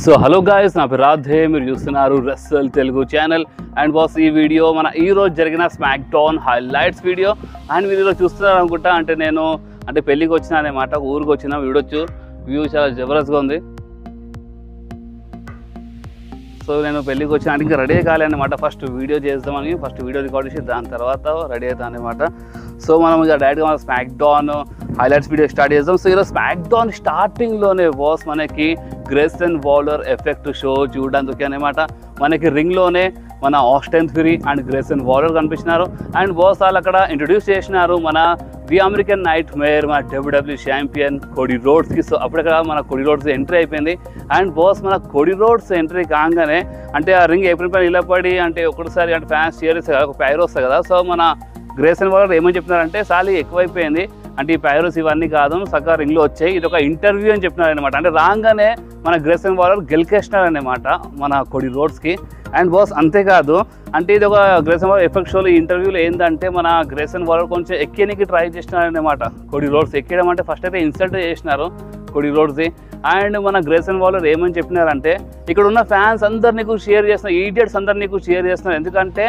So hello guys, నా పేరు రాధే, మీరు చూస్తున్నారు రెస్సల్ తెలుగు ఛానల్. అండ్ బాస్, ఈ వీడియో మన ఈరోజు జరిగిన smack down highlights video. And మీరు ఈరోజు చూస్తున్నారు అనుకుంటా. నేను పెళ్ళికి వచ్చిన అనమాట, ఊరికి వచ్చిన. వీడొచ్చు వ్యూ చాలా జబర్దస్త్గా ఉంది. సో నేను పెళ్ళికి వచ్చిన ఇంకా రెడీ కాలే అనమాట. ఫస్ట్ వీడియో చేద్దామని ఫస్ట్ వీడియో రికార్డ్ చేసి దాని తర్వాత రెడీ అవుతాం అనమాట. సో మనం ఇక డైరెక్ట్గా మన SmackDown highlights video start చేద్దాం. సో ఈరోజు స్మాక్ డౌన్ స్టార్టింగ్లోనే బాస్ మనకి గ్రేసన్ వాలర్ ఎఫెక్ట్ షో చూడడానికి అనమాట. మనకి రింగ్లోనే మన Austin Theory and Grayson Waller కనిపించినారు. అండ్ బాస్ వాళ్ళు అక్కడ ఇంట్రొడ్యూస్ చేసినారు మన ది అమెరికన్ నైట్ మేర్, మన WWE ఛాంపియన్ కోడీ రోడ్స్కి. సో అప్పుడక్కడ మన కోడీ రోడ్స్ ఎంట్రీ అయిపోయింది. అండ్ బాస్ మన కోడీ రోడ్స్ ఎంట్రీ కాగానే ఆ రింగ్ ఏప్రిల్ పైన నిలబడి ఒకటిసారి ఫ్యాన్స్ షేర్ చేస్తారు కదా, ఒక పైర్ వస్తుంది కదా. సో మన గ్రేసన్ వాలర్ ఏమని చెప్తున్నారంటే, సాలి ఎక్కువైపోయింది, ఈ పైరస్ ఇవన్నీ కాదు, సగం రింగ్లో వచ్చాయి, ఇది ఒక ఇంటర్వ్యూ అని చెప్పినారు అనమాట. రాగానే మన గ్రేసన్ వాలర్ గెలికేసినారనమాట మన కోడీ రోడ్స్కి. అండ్ బాస్ అంతేకాదు, ఇది ఒక గ్రేసన్ వాలర్ ఎఫెక్ట్ షోలో ఇంటర్వ్యూలో ఏంటంటే మన గ్రేసన్ వాలర్ కొంచెం ఎక్కేనికి ట్రై చేసినారనమాట. కోడీ రోడ్స్ ఎక్కడం ఫస్ట్ అయితే ఇన్సల్ట్ చేసినారు కోడీ రోడ్స్ది. అండ్ మన గ్రేసన్ వాలర్ ఏమని చెప్పినారంటే, ఇక్కడ ఉన్న ఫ్యాన్స్ అందరు నీకు షేర్ చేస్తున్నారు, ఈడియట్స్ అందరు నీకు షేర్ చేస్తున్నారు, ఎందుకంటే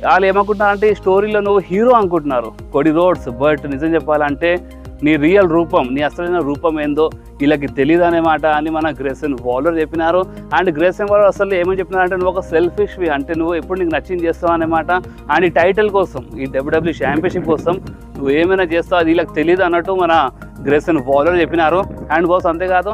వాళ్ళు ఏమనుకుంటున్నారంటే ఈ స్టోరీలో నువ్వు హీరో అనుకుంటున్నారు కోడీ రోడ్స్. బట్ నిజం చెప్పాలంటే నీ రియల్ రూపం, నీ అసలైన రూపం ఏందో వీళ్ళకి తెలియదు అనమాట అని మన గ్రేసన్ వాలర్ చెప్పినారు. అండ్ గ్రేసన్ వాలర్ అసలు ఏమని చెప్పినారంటే, నువ్వు ఒక సెల్ఫిష్వి, నువ్వు ఎప్పుడు నీకు నచ్చింది చేస్తావు అనమాట. అండ్ ఈ టైటిల్ కోసం, ఈ WWE ఛాంపియన్షిప్ కోసం నువ్వు ఏమైనా చేస్తావు, అది వీళ్ళకి తెలియదు అన్నట్టు మన గ్రేసన్ వాలర్ చెప్పినారు. అండ్ బాస్ అంతేకాదు,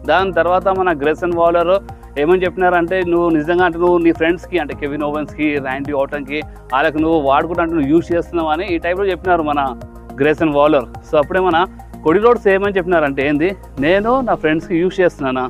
దాని తర్వాత మన గ్రేసన్ వాలర్ ఏమని చెప్పినారంటే, నువ్వు నిజంగా నువ్వు నీ ఫ్రెండ్స్కి కెవిన్ ఓవెన్స్కి, ర్యాండీ ఆర్టన్కి వాళ్ళకి నువ్వు వాడుకుంటా నువ్వు యూజ్ చేస్తున్నావు అని ఈ టైప్లో చెప్పినారు మన గ్రేసన్ వాలర్. సో అప్పుడే మన కోడీ రోడ్స్ ఏమని చెప్పినారంటే, ఏంది నేను నా ఫ్రెండ్స్కి యూజ్ చేస్తున్నానా,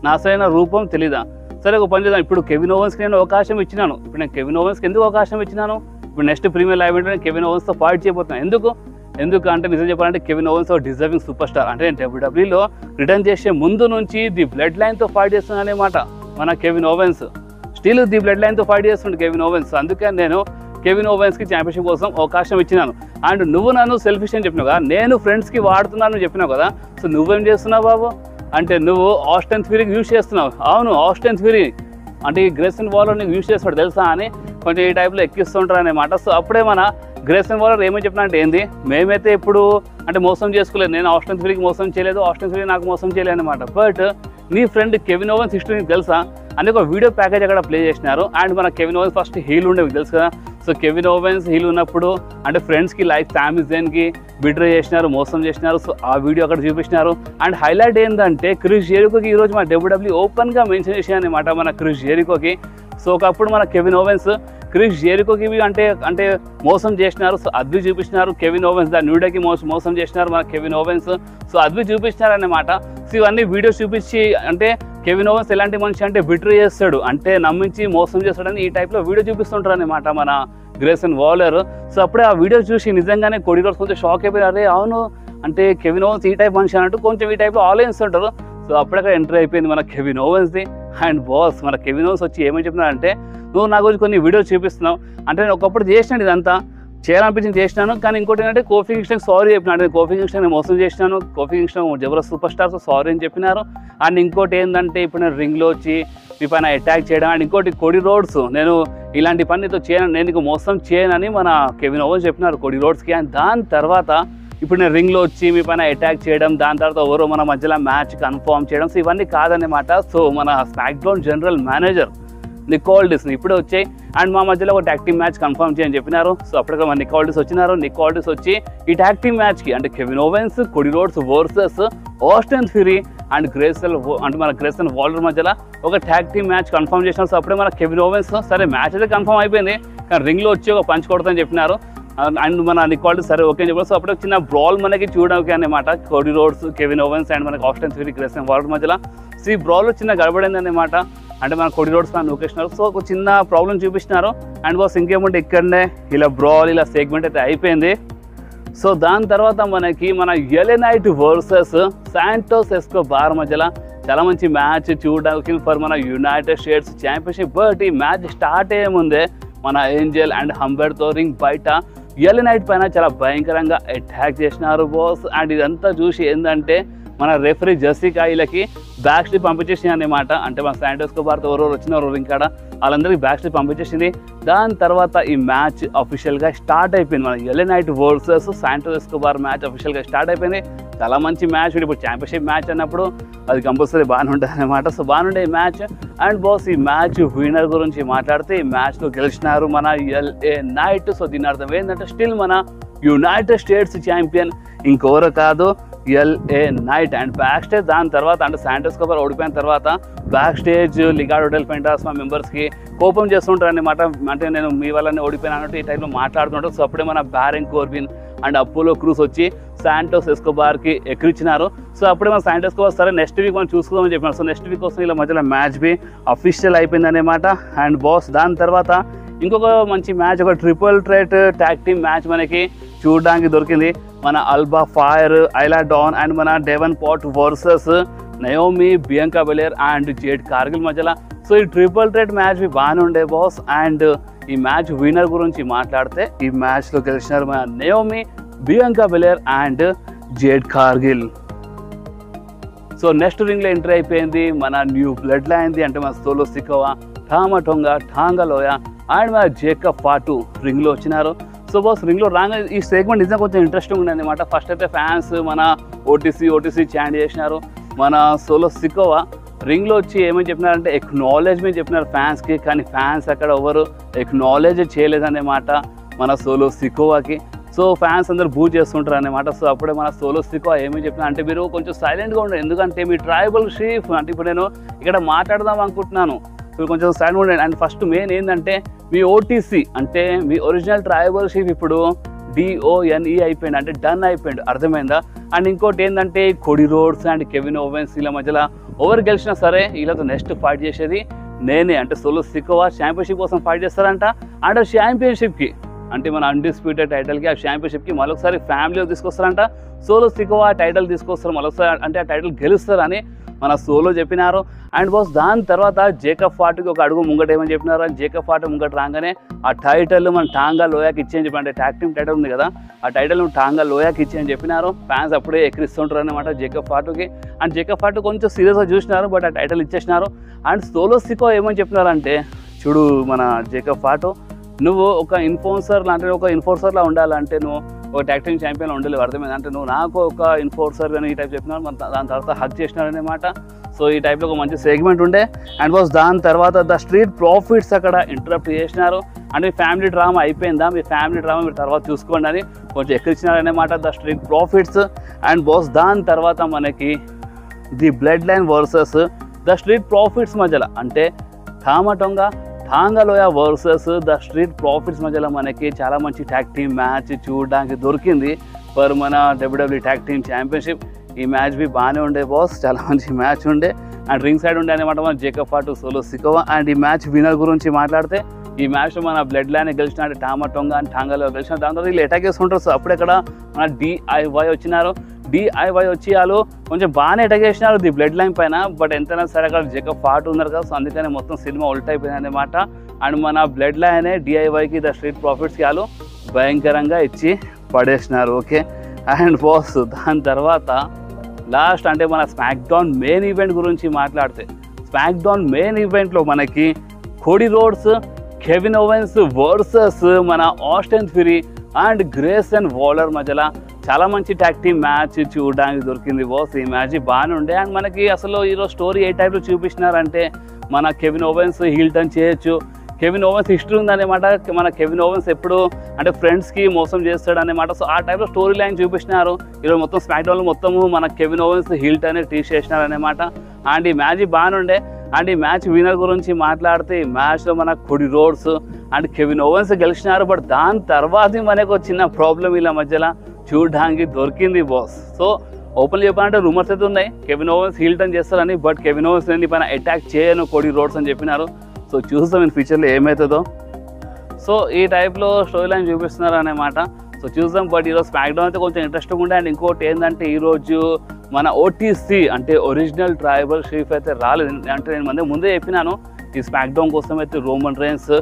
నా అసలైన రూపం తెలీదా, సరే ఒక పని చేద్దాం, ఇప్పుడు కెవిన్ ఓవెన్స్కి నేను అవకాశం ఇచ్చినాను, ఇప్పుడు నేను కెవిన్ ఓవెన్స్కి ఎందుకు అవకాశం ఇచ్చినాను, ఇప్పుడు నెక్స్ట్ ప్రీమియర్ లైవ్ నేను కెవిన్ ఓవెన్స్తో ఫైట్ చేయబోతున్నాను. ఎందుకంటే నిజం చెప్పాలంటే Kevin ovens deserving super star. నేను WWEలో రిటర్న్ చేసే ముందు నుంచి ది బ్లడ్ లైన్తో ఫైట్ చేస్తున్నాను అనమాట మన కెవిన్ ఓవెన్స్. స్టిల్ ది బ్లడ్ లైన్తో ఫైట్ చేస్తుండే కెవిన్ ఓవెన్స్. అందుకే నేను కెవిన్ ఓవెన్స్కి ఛాంపియన్షిప్ కోసం అవకాశం ఇచ్చినాను. అండ్ నువ్వు నన్ను సెల్ఫిష్ అని చెప్పినావు కదా, నేను ఫ్రెండ్స్కి వాడుతున్నాను చెప్పినావు కదా, సో నువ్వేం చేస్తున్నావు బాబు, నువ్వు ఆస్టన్ థియరీకి యూజ్ చేస్తున్నావు. అవును, ఆస్టన్ థియరీ ఈ గ్రేసన్ వాలర్ నీకు యూజ్ చేస్తాడు తెలుసా అని కొంచెం ఈ టైప్లో ఎక్కిస్తుంటారు అనమాట. సో అప్పుడే మన గ్రేసన్ వాలర్ ఏమని చెప్పినా ఏంది, మేమైతే ఇప్పుడు మోసం చేసుకోలేదు, నేను ఆస్టన్ థియరీకి మోసం చేయలేదు, ఆస్టన్ థియరీ నాకు మోసం చేయలేదు అనమాట. బట్ నీ ఫ్రెండ్ కెవిన్ ఓవెన్స్ హిస్టరీ నీకు తెలుసా అని ఒక వీడియో ప్యాకేజ్ అక్కడ ప్లే చేసినారు. అండ్ మన కెవిన్ ఓవెన్స్ ఫస్ట్ హీల్ ఉండే తెలుసు కదా. సో కెవిన్ ఓవెన్స్ హీల్ ఉన్నప్పుడు ఫ్రెండ్స్కి లైక్ సామీ జైన్కి బిట్రే చేసినారు, మోసం చేసినారు. సో ఆ వీడియో అక్కడ చూపించినారు. అండ్ హైలైట్ ఏంటంటే క్రిస్ జెరికోకి ఈరోజు మన WWE ఓపెన్గా మెన్షన్ చేసాను అనమాట మన క్రిస్ జెరికోకి. సో ఒకప్పుడు మన కెవిన్ ఓవెన్స్ క్రిస్ జెరికోకి అంటే మోసం చేసినారు. సో అది చూపించినారు కెవిన్ ఓవెన్స్, ద న్యూ డేకి మోసం చేసినారు మన కెవిన్ ఓవెన్స్. సో అది చూపించినారు అన్నమాట. సో ఇవన్నీ వీడియోస్ చూపించి కెవిన్ ఓవెన్స్ ఎలాంటి మనిషి బిట్రే చేస్తాడు, నమ్మించి మోసం చేస్తాడని ఈ టైప్లో వీడియో చూపిస్తుంటారు అనమాట మన గ్రేసన్ వాలర్. సో అప్పుడే ఆ వీడియో చూసి నిజంగానే కోడీ రోడ్స్ కొంచెం షాక్ అయిపోయినారు. అవును, కెవిన్ ఓవెన్స్ ఈ టైప్ మనిషి అన్నట్టు కొంచెం ఈ టైప్లో ఆలోచిస్తుంటారు. సో అప్పుడక్కడ ఎంట్రీ అయిపోయింది మన కెవిన్ ఓవెన్స్ది. అండ్ బాస్ మన కెవిన్ ఓవెన్స్ వచ్చి ఏమని చెప్పినారంటే, నువ్వు నా గురించి కొన్ని వీడియోస్ చూపిస్తున్నావు, నేను ఒకప్పుడు చేసినాను, ఇదంతా చేయాలనిపించింది చేసినాను, కానీ ఇంకోటి ఏంటంటే కోఫీ కింగ్స్టన్కి సారీ చెప్పినాడు, కోఫీ కింగ్స్టన్ మోసం చేసినాను, కోఫీ కింగ్స్టన్ జబర్దస్త్ సూపర్ స్టార్, సో సారీ అని చెప్పినారు. అండ్ ఇంకోటి ఏంటంటే, ఇప్పుడు నేను రింగ్లో వచ్చి మీ పైన అటాక్ చేయడం, అండ్ ఇంకోటి కోడీ రోడ్స్ నేను ఇలాంటి పని నీతో చేయను, నేను నీకు మోసం చేయనని మన కెవిన్ ఓవెన్స్ చెప్పినారు కోడీ రోడ్స్కి. అండ్ దాని తర్వాత ఇప్పుడు నేను రింగ్లో వచ్చి మీ పైన అటాక్ చేయడం, దాని తర్వాత ఎవరో మన మధ్యలో మ్యాచ్ కన్ఫర్మ్ చేయడం, సో ఇవన్నీ కాదన్నమాట. సో మన స్మాక్ డౌన్ జనరల్ మేనేజర్ నికోల్డిస్ ఇప్పుడే వచ్చాయి అండ్ మా మధ్యలో ఒక ట్యాగ్ టీమ్ మ్యాచ్ కన్ఫర్మ్ చేయని చెప్పినారు. సో అప్పటికే మన నికోల్డిస్ వచ్చినారు. నికోల్డిస్ వచ్చి ఈ ట్యాగ్ టీమ్ మ్యాచ్కి Kevin Owens, Cody Rhodes versus Austin Theory and మన గ్రేసన్ వాలర్ మధ్యలో ఒక ట్యాగ్ టీమ్ మ్యాచ్ కన్ఫర్మ్ చేసినారు. సో అప్పుడే మన కెవిన్ ఓవెన్స్ సరే మ్యాచ్ అయితే కన్ఫర్మ్ అయిపోయింది, కానీ రింగ్లో వచ్చి ఒక పంచ్ కొడతాని చెప్పినారు. అండ్ మన నికోల్డిస్ సరే ఓకే అని చెప్పారు. సో అప్పుడు చిన్న బ్రాల్ మనకి చూడడానికి అనమాట Cody roads, Kevin ovens and మనకి ఆస్టన్ థియరీ, గ్రేసన్ వాలర్ మధ్యలో. సో ఈ బ్రాల్లో చిన్న గడబడింది అనమాట. మన కోడీ రోడ్స్ పైన నూకేసినారు. సో ఒక చిన్న ప్రాబ్లం చూపిస్తున్నారు. అండ్ బాస్ ఇంకేమంటే ఇక్కడనే ఇలా బ్రాల్ ఇలా సెగ్మెంట్ అయితే అయిపోయింది. సో దాని తర్వాత మనకి మన LA Knight versus Santos Escobar మధ్యలో చాలా మంచి మ్యాచ్ చూడడానికి ఫర్ మన యునైటెడ్ స్టేట్స్ ఛాంపియన్షిప్. బట్ ఈ మ్యాచ్ స్టార్ట్ అయ్యే ముందే మన ఏంజల్ అండ్ హంబర్తో రింగ్ బయట LA Knight పైన చాలా భయంకరంగా అటాక్ చేసినారు బాస్. అండ్ ఇదంతా చూసి ఏంటంటే మన రెఫరీ జెసికా వీళ్ళకి బ్యాక్ స్టేజ్ పంపించేసింది అన్నమాట. అంటే మన శాంటోస్ ఎస్కోబార్తో ఎవరెవరు వచ్చినారు ఇంకా వాళ్ళందరికీ బ్యాక్ స్టేజ్ పంపించేసింది. దాని తర్వాత ఈ మ్యాచ్ అఫీషియల్గా స్టార్ట్ అయిపోయింది. మన LA Knight versus Santos Escobar match అఫీషియల్గా స్టార్ట్ అయిపోయింది. చాలా మంచి మ్యాచ్. ఇప్పుడు ఛాంపియన్షిప్ మ్యాచ్ అన్నప్పుడు అది కంపల్సరీ బాగానే ఉంటుంది అనమాట. సో బాగానే ఈ మ్యాచ్. అండ్ బాస్ ఈ మ్యాచ్ విన్నర్ గురించి మాట్లాడితే ఈ మ్యాచ్లో గెలిచినారు మన ఎల్ఏ నైట్. సో దీని అర్థం ఏంటంటే స్టిల్ మన యునైటెడ్ స్టేట్స్ ఛాంపియన్ ఇంకెవరు కాదు, LA Knight. And back stage దాని తర్వాత అంటే శాంటోస్ ఎస్కోబార్ ఓడిపోయిన తర్వాత back stage Legado del Fantasma మెంబర్స్కి కోపం చేస్తుంటారు అనమాట. అంటే నేను మీ వల్లనే ఓడిపోయినా అన్నట్టు ఈ టైంలో మాట్లాడుతుంటారు. సో అప్పుడే మన బ్యారెన్ కోర్బిన్ అండ్ అపోలో క్రూస్ వచ్చి శాంటోస్ ఎస్కోబార్కి ఎక్కిరించినారు. సో అప్పుడే మన శాంటోస్ ఎస్కోబార్ సరే నెక్స్ట్ వీక్ మనం చూసుకోమని చెప్పినారు. సో నెక్స్ట్ వీక్ కోసం ఇలా మధ్యలో మ్యాచ్ బి అఫీషియల్ అయిపోయింది అనమాట. అండ్ బాస్ దాని తర్వాత ఇంకొక మంచి మ్యాచ్, ఒక triple threat tag team match మనకి చూడడానికి దొరికింది. మన Alba Fyre, Isla Dawn and మన డెవన్ పాట్ versus Naomi, Bianca Belair and Jade Cargill మధ్యలో. సో ఈ ట్రిపుల్ థ్రెట్ మ్యాచ్ బాగానే ఉండే బాస్. అండ్ ఈ మ్యాచ్ విన్నర్ గురించి మాట్లాడితే ఈ మ్యాచ్లో గెలిచినారు మన Naomi, Bianca Belair and Jade Cargill. So next రింగ్లో ఎంట్రీ అయిపోయింది మన న్యూ బ్లడ్ లైన్ది. అంటే మన Solo Sikoa, Tama Tonga, Tonga Loya and మన జేకబ్ ఫాటు రింగ్లో వచ్చినారు. సో బాస్ రింగ్లో రాగా ఈ సెగ్మెంట్ నిజంగా కొంచెం ఇంట్రెస్టింగ్ ఉండే అనమాట. ఫస్ట్ అయితే ఫ్యాన్స్ మన ఓటీసీ చాంట్ చేసినారు. మన సోలో సికోవా రింగ్లో వచ్చి ఏమని చెప్పినారంటే ఎక్నాలెడ్జ్మెంట్ చెప్పినారు ఫ్యాన్స్కి. కానీ ఫ్యాన్స్ అక్కడ ఎవరు ఎక్నాలెడ్జ్ చేయలేదన్నమాట మన సోలో సికోవాకి. సో ఫ్యాన్స్ అందరూ బూ చేస్తుంటారు అన్నమాట. సో అప్పుడే మన సోలో సికోవా ఏమని చెప్పినా అంటే మీరు కొంచెం సైలెంట్గా ఉండండి, ఎందుకంటే మీ ట్రైబల్ చీఫ్ అంటే ఇప్పుడు నేను ఇక్కడ మాట్లాడదాం అనుకుంటున్నాను, సో కొంచెం సైలెంట్గా ఉండండి. అండ్ ఫస్ట్ మెయిన్ ఏంటంటే మీ ఓటీసీ అంటే మీ ఒరిజినల్ ట్రైబల్ చీఫ్ ఇప్పుడు DONE అయిపోయింది, అంటే డన్ అయిపోయింది, అర్థమైందా? అండ్ ఇంకోటి ఏంటంటే కోడి రోడ్స్ అండ్ కెవిన్ ఓవెన్స్ వీళ్ళ మధ్యలో ఎవరు గెలిచినా సరే వీళ్ళతో నెక్స్ట్ ఫైట్ చేసేది నేనే. అంటే సోలో సికోవా ఛాంపియన్షిప్ కోసం ఫైట్ చేస్తారంట. అండ్ ఛాంపియన్షిప్కి అంటే మన అన్డిస్ప్యూటెడ్ టైటిల్కి ఆ ఛాంపియన్షిప్కి మరొకసారి ఫ్యామిలీలో తీసుకొస్తారంట. సోలో సికోవా టైటిల్ తీసుకొస్తారు మరొకసారి, అంటే ఆ టైటిల్ గెలుస్తారని మన సోలో చెప్పినారు. అండ్ బాస్ దాని తర్వాత జేకబ్ ఫాటుకి ఒక అడుగు ముంగట ఏమని చెప్పినారు. జేకబ్ ఫాటు ముంగట రాగానే ఆ టైటిల్ మన టాంగా లోయాకి ఇచ్చేయని చెప్పి, అంటే ట్యాగ్ టీమ్ టైటిల్ ఉంది కదా ఆ టైటిల్ టాంగా లోయాకి ఇచ్చేయని చెప్పినారు. ఫ్యాన్స్ అప్పుడే ఎక్కిరిస్తుంటారు అనమాట జేకబ్ ఫాటుకి. అండ్ జేకబ్ ఫాటు కొంచెం సీరియస్గా చూసినారు, బట్ ఆ టైటిల్ ఇచ్చేసినారు. అండ్ సోలో సికోవా ఏమని చెప్పినారంటే చూడు మన జేకబ్ ఫాటు, నువ్వు ఒక ఇన్ఫోర్సర్ లాంటి ఒక ఇన్ఫోర్సర్లా ఉండాలంటే నువ్వు ఒక ట్యాగ్ టీమ్ ఛాంపియన్ ఉండలేవు, అర్థమైంది? అంటే నువ్వు నాకు ఒక ఇన్ఫోర్సర్ కానీ ఈ టైప్ చెప్పినారు. దాని తర్వాత హక్ చేసినారనమాట. సో ఈ టైప్లో ఒక మంచి సెగ్మెంట్ ఉండే. అండ్ బాస్ దాని తర్వాత ద స్ట్రీట్ ప్రాఫిట్స్ అక్కడ ఇంటరప్ట్ చేసినారు. అంటే మీ ఫ్యామిలీ డ్రామా అయిపోయిందా, మీ ఫ్యామిలీ డ్రామా మీరు తర్వాత చూసుకోండి అని కొంచెం ఎక్కిరించినారనమాట the Street Profits. And boss దాని తర్వాత మనకి the Bloodline versus the Street Profits మధ్యలో, అంటే Tama Tonga, Tonga Loa versus the Street Profits మధ్యలో మనకి చాలా మంచి ట్యాగ్ టీమ్ మ్యాచ్ చూడడానికి దొరికింది ఫర్ మన WWE ట్యాగ్ టీమ్ ఛాంపియన్షిప్. ఈ మ్యాచ్ బి బాగానే ఉండే బాస్, చాలా మంచి మ్యాచ్ ఉండే. అండ్ రింగ్ సైడ్ ఉండే అనమాట మన Jacob Fatu, solo Sikoa. And ఈ మ్యాచ్ విన్నర్ గురించి మాట్లాడితే ఈ మ్యాచ్లో మన బ్లడ్ లైన్ గెలిచిన, అంటే టామా టొంగా అండ్ టాంగాలో గెలిచిన. దాని తర్వాత వీళ్ళు అటాక్ చేస్తుంటారు. సో అప్పుడు ఇక్కడ మన DIY వచ్చినారు. DIY వచ్చి వాళ్ళు కొంచెం బాగానే అటాక్ చేసినారు ది బ్లడ్ లైన్ పైన. బట్ ఎంతైనా సరే అక్కడ జేకబ్ ఫాటు ఉన్నారు కదా, సో అందుకనే మొత్తం సినిమా ఉల్టా అయిపోయింది అనమాట. అండ్ మన బ్లడ్ లైనే DIYకి ద స్ట్రీట్ ప్రాఫిట్స్కి వాళ్ళు భయంకరంగా ఇచ్చి పడేసినారు. ఓకే. అండ్ బాస్ దాని తర్వాత లాస్ట్ అంటే మన స్మాక్ డౌన్ మెయిన్ ఈవెంట్ గురించి మాట్లాడితే స్మాక్ డౌన్ మెయిన్ ఈవెంట్లో మనకి Cody Rhodes, Kevin Owens versus మన Austin Theory and Grayson Waller మధ్యలో చాలా మంచి ట్యాగ్ టీమ్ మ్యాచ్ చూడడానికి దొరికింది బాస్. ఈ మ్యాచ్ బాగానే ఉండే. అండ్ మనకి అసలు ఈరోజు స్టోరీ ఏ టైప్లో చూపించినారంటే మన కెవిన్ ఓవెన్స్ హీల్ టర్న్ చేయొచ్చు, కెవిన్ ఓవెన్స్ హిస్టరీ ఉందన్నమాట. మన కెవిన్ ఓవెన్స్ ఎప్పుడు అంటే ఫ్రెండ్స్కి మోసం చేస్తాడు అనమాట. సో ఆ టైప్లో స్టోరీ లైన్ చూపించినారు. ఈరోజు మొత్తం స్మాక్ డౌన్లో మొత్తము మన Kevin Owens heel turn teach చేసినారు అనమాట. అండ్ ఈ మ్యాచ్ బాగానే ఉండే. అండ్ ఈ మ్యాచ్ విన్నర్ గురించి మాట్లాడితే ఈ మ్యాచ్లో మన Cody Rhodes and Kevin Owens గెలిచినారు. బట్ దాని తర్వాత మనకు చిన్న ప్రాబ్లం వీళ్ళ మధ్యలో చూడడానికి దొరికింది బాస్. సో ఓపెన్ చెప్పాలంటే రూమర్స్ అయితే ఉన్నాయి కెవిన్ ఓవెన్స్ హీల్ టర్న్ చేస్తారని, బట్ కెవిన్ ఓవెన్స్ నీ పైన అటాక్ చేయను కోడి రోడ్స్ అని చెప్పినారు. సో చూస్తాం ఇన్ ఫ్యూచర్లో ఏమవుతుందో. సో ఈ టైప్లో స్టోరీ లైన్ చూపిస్తున్నారు అన్నమాట. సో చూద్దాం. బట్ ఈరోజు స్మాక్ డౌన్ అయితే కొంచెం ఇంట్రెస్టింగ్ ఉండే. అండ్ ఇంకోటి ఏంటంటే ఈరోజు మన OTC అంటే ఒరిజినల్ ట్రైబల్ చీఫ్ అయితే రాలేదు. అంటే నేను ముందే చెప్పినాను ఈ స్మాక్ డౌన్ కోసం అయితే రోమన్ రైన్స్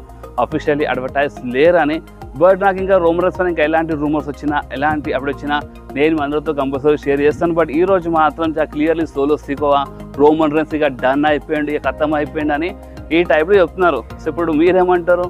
అఫీషియల్లీ అడ్వర్టైజ్ లేరని. బట్ నాకు ఇంకా రూమర్స్ ఇంకా ఎలాంటి రూమర్స్ వచ్చినా ఎలాంటి అప్పుడు వచ్చినా నేను మీ అందరితో కంపల్సరీ షేర్ చేస్తాను. బట్ ఈ రోజు మాత్రం చాలా clearly solo Sikoa Roman Reigns ఇక డన్ అయిపోయింది, ఇక ఖతం అయిపోయింది అని ఈ టైప్లో చెప్తున్నారు. సో ఇప్పుడు మీరేమంటారు?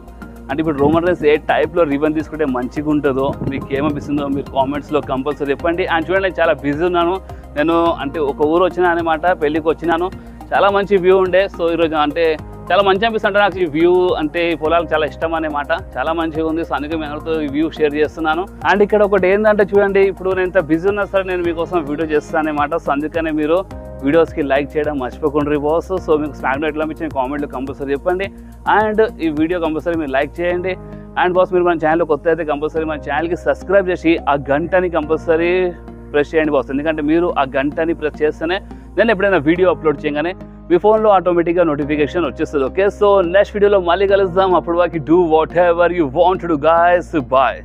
అంటే ఇప్పుడు రోమన్ రైన్స్ ఏ టైప్లో రివన్ తీసుకుంటే మంచిగా ఉంటుందో, మీకు ఏమనిపిస్తుందో మీరు కామెంట్స్లో కంపల్సరీ చెప్పండి. అండ్ చూడండి, నేను చాలా బిజీ ఉన్నాను. నేను అంటే ఒక ఊరు వచ్చినా అనమాట, పెళ్ళికి వచ్చినాను. చాలా మంచి వ్యూ ఉండే. సో ఈరోజు అంటే చాలా మంచి అనిపిస్తుంటే నాకు ఈ వ్యూ అంటే ఈ పొలాలు చాలా ఇష్టం అనమాట. చాలా మంచిగా ఉంది. సో అందుకే మేము ఈ వ్యూ షేర్ చేస్తున్నాను. అండ్ ఇక్కడ ఒకటి ఏంటంటే చూడండి, ఇప్పుడు నేను ఇంత బిజీ ఉన్నా సరే నేను మీకోసం వీడియో చేస్తాను అనమాట. సో అందుకనే మీరు వీడియోస్కి లైక్ చేయడం మర్చిపోకుండా బాస్. సో మీకు స్మాక్డౌన్ ఎట్లా అనిపించిన కామెంట్లో కంపల్సరీ చెప్పండి. అండ్ ఈ వీడియో కంపల్సరీ మీరు లైక్ చేయండి. అండ్ బాస్ మీరు మన ఛానల్ కొత్త అయితే కంపల్సరీ మన ఛానల్కి సబ్స్క్రైబ్ చేసి ఆ గంటని కంపల్సరీ ప్రెస్ చేయండి బాస్. ఎందుకంటే మీరు ఆ గంటని ప్రెస్ చేస్తేనే నేను ఎప్పుడైనా వీడియో అప్లోడ్ చేయగానే మీ ఫోన్లో ఆటోమేటిక్గా నోటిఫికేషన్ వచ్చేస్తుంది. ఓకే, సో నెక్స్ట్ వీడియోలో మళ్ళీ కలుద్దాం. అప్పుడు వరకు do whatever you want to do guys. Bye.